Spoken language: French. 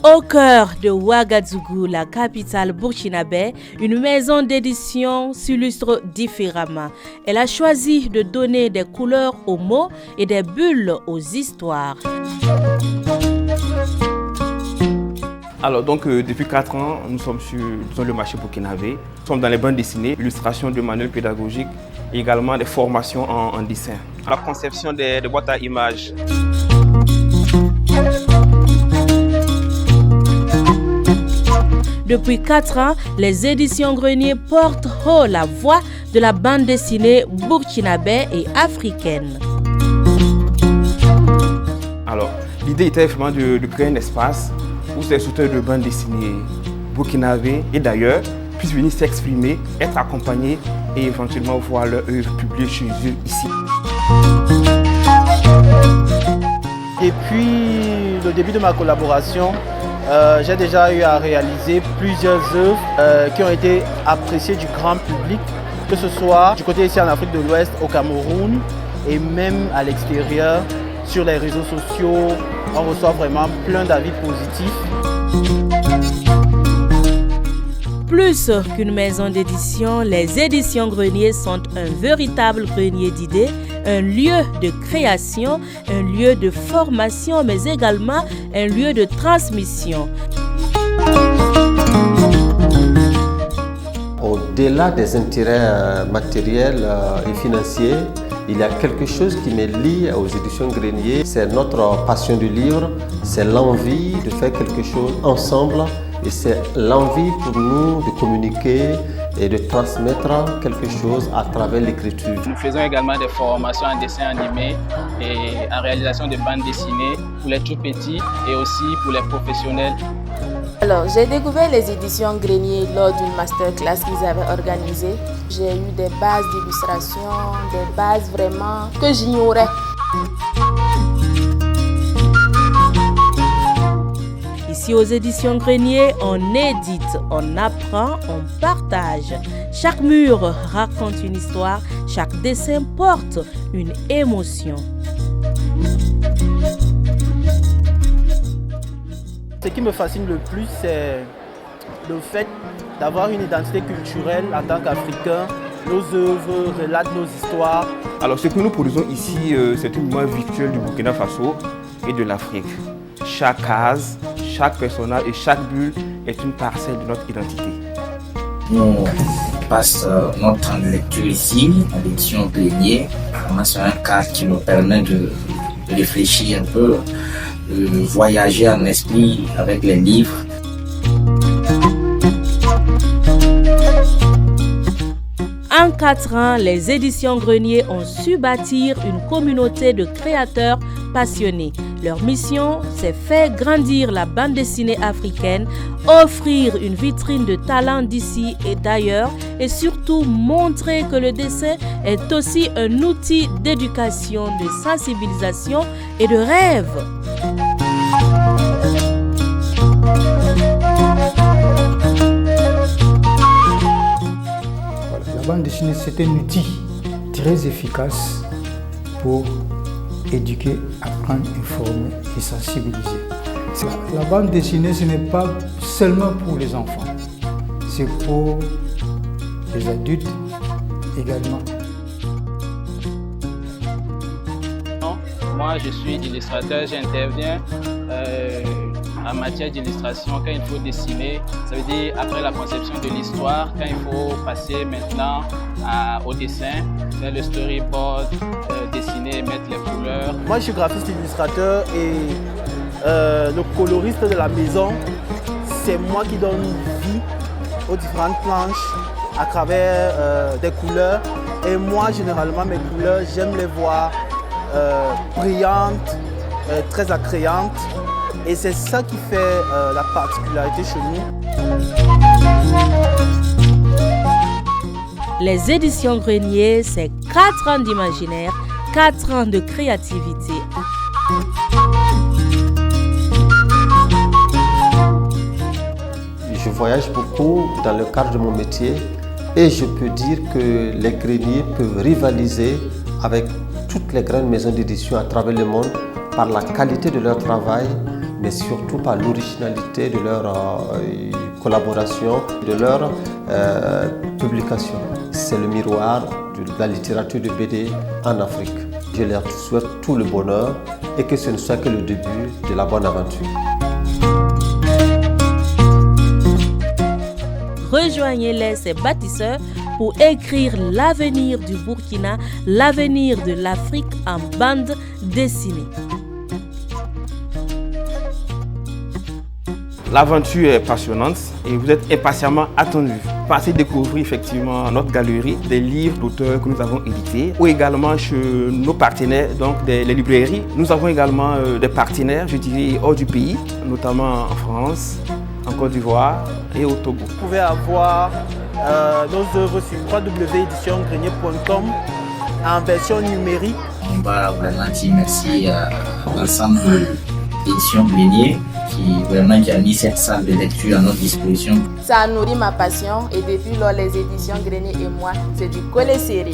Au cœur de Ouagadougou, la capitale burkinabé, une maison d'édition s'illustre différemment. Elle a choisi de donner des couleurs aux mots et des bulles aux histoires. Alors depuis 4 ans, nous sommes sur le marché burkinabé. Nous sommes dans les bandes dessinées, illustration de manuels pédagogiques et également des formations en dessin. La conception des boîtes à images. Depuis 4 ans, les éditions Grenier portent haut la voix de la bande dessinée burkinabé et africaine. Alors, l'idée était vraiment de créer un espace où ces auteurs de bande dessinée burkinabé et d'ailleurs puissent venir s'exprimer, être accompagnés et éventuellement voir leur œuvre publiée chez eux ici. Depuis le début de ma collaboration, j'ai déjà eu à réaliser plusieurs œuvres qui ont été appréciées du grand public, que ce soit du côté ici en Afrique de l'Ouest, au Cameroun et même à l'extérieur, sur les réseaux sociaux. On reçoit vraiment plein d'avis positifs. Plus qu'une maison d'édition, les éditions Grenier sont un véritable grenier d'idées, un lieu de création, un lieu de formation, mais également un lieu de transmission. Au-delà des intérêts matériels et financiers, il y a quelque chose qui me lie aux éditions Grenier. C'est notre passion du livre, c'est l'envie de faire quelque chose ensemble. Et c'est l'envie pour nous de communiquer et de transmettre quelque chose à travers l'écriture. Nous faisons également des formations en dessin animé et en réalisation de bandes dessinées pour les tout petits et aussi pour les professionnels. Alors, j'ai découvert les éditions Grenier lors d'une masterclass qu'ils avaient organisée. J'ai eu des bases d'illustration, des bases vraiment que j'ignorais. Ici aux éditions Grenier, on édite, on apprend, on partage. Chaque mur raconte une histoire, chaque dessin porte une émotion. Ce qui me fascine le plus, c'est le fait d'avoir une identité culturelle en tant qu'Africain. Nos œuvres relatent nos histoires. Alors ce que nous produisons ici, c'est une mémoire virtuelle du Burkina Faso et de l'Afrique. Chaque case, chaque personnage et chaque bulle est une parcelle de notre identité. On passe notre temps de lecture ici, à l'édition Grenier. On a sur un cadre qui nous permet de réfléchir un peu, de voyager en esprit avec les livres. En 4 ans, les éditions Grenier ont su bâtir une communauté de créateurs passionnés. Leur mission, c'est faire grandir la bande dessinée africaine, offrir une vitrine de talents d'ici et d'ailleurs et surtout montrer que le dessin est aussi un outil d'éducation, de sensibilisation et de rêve. La bande dessinée, c'est un outil très efficace pour éduquer, apprendre, informer et sensibiliser. La bande dessinée, ce n'est pas seulement pour les enfants, c'est pour les adultes également. Moi, je suis illustrateur, j'interviens en matière d'illustration quand il faut dessiner. Ça veut dire après la conception de l'histoire, quand il faut passer maintenant au dessin, faire le storyboard, dessiner, mettre les couleurs. Moi, je suis graphiste illustrateur et le coloriste de la maison, c'est moi qui donne vie aux différentes planches à travers des couleurs. Et moi, généralement, mes couleurs, j'aime les voir brillantes, très attrayantes. Et c'est ça qui fait la particularité chez nous. Les éditions Grenier, c'est 4 ans d'imaginaire, 4 ans de créativité. Je voyage beaucoup dans le cadre de mon métier et je peux dire que les greniers peuvent rivaliser avec toutes les grandes maisons d'édition à travers le monde par la qualité de leur travail, mais surtout par l'originalité de leur collaboration, de leur publication. C'est le miroir de la littérature de BD en Afrique. Je leur souhaite tout le bonheur et que ce ne soit que le début de la bonne aventure. Rejoignez-les, ces bâtisseurs, pour écrire l'avenir du Burkina, l'avenir de l'Afrique en bande dessinée. L'aventure est passionnante et vous êtes impatiemment attendus. Passez découvrir effectivement notre galerie des livres d'auteurs que nous avons édités ou également chez nos partenaires, donc les librairies. Nous avons également des partenaires, je dirais, hors du pays, notamment en France, en Côte d'Ivoire et au Togo. Vous pouvez avoir nos œuvres sur www.éditiongrenier.com en version numérique. On va vraiment dire merci à l'ensemble de l'édition Grenier qui a mis cette salle de lecture à notre disposition. Ça a nourri ma passion et depuis lors les éditions Grenier et moi, c'est du coller serré.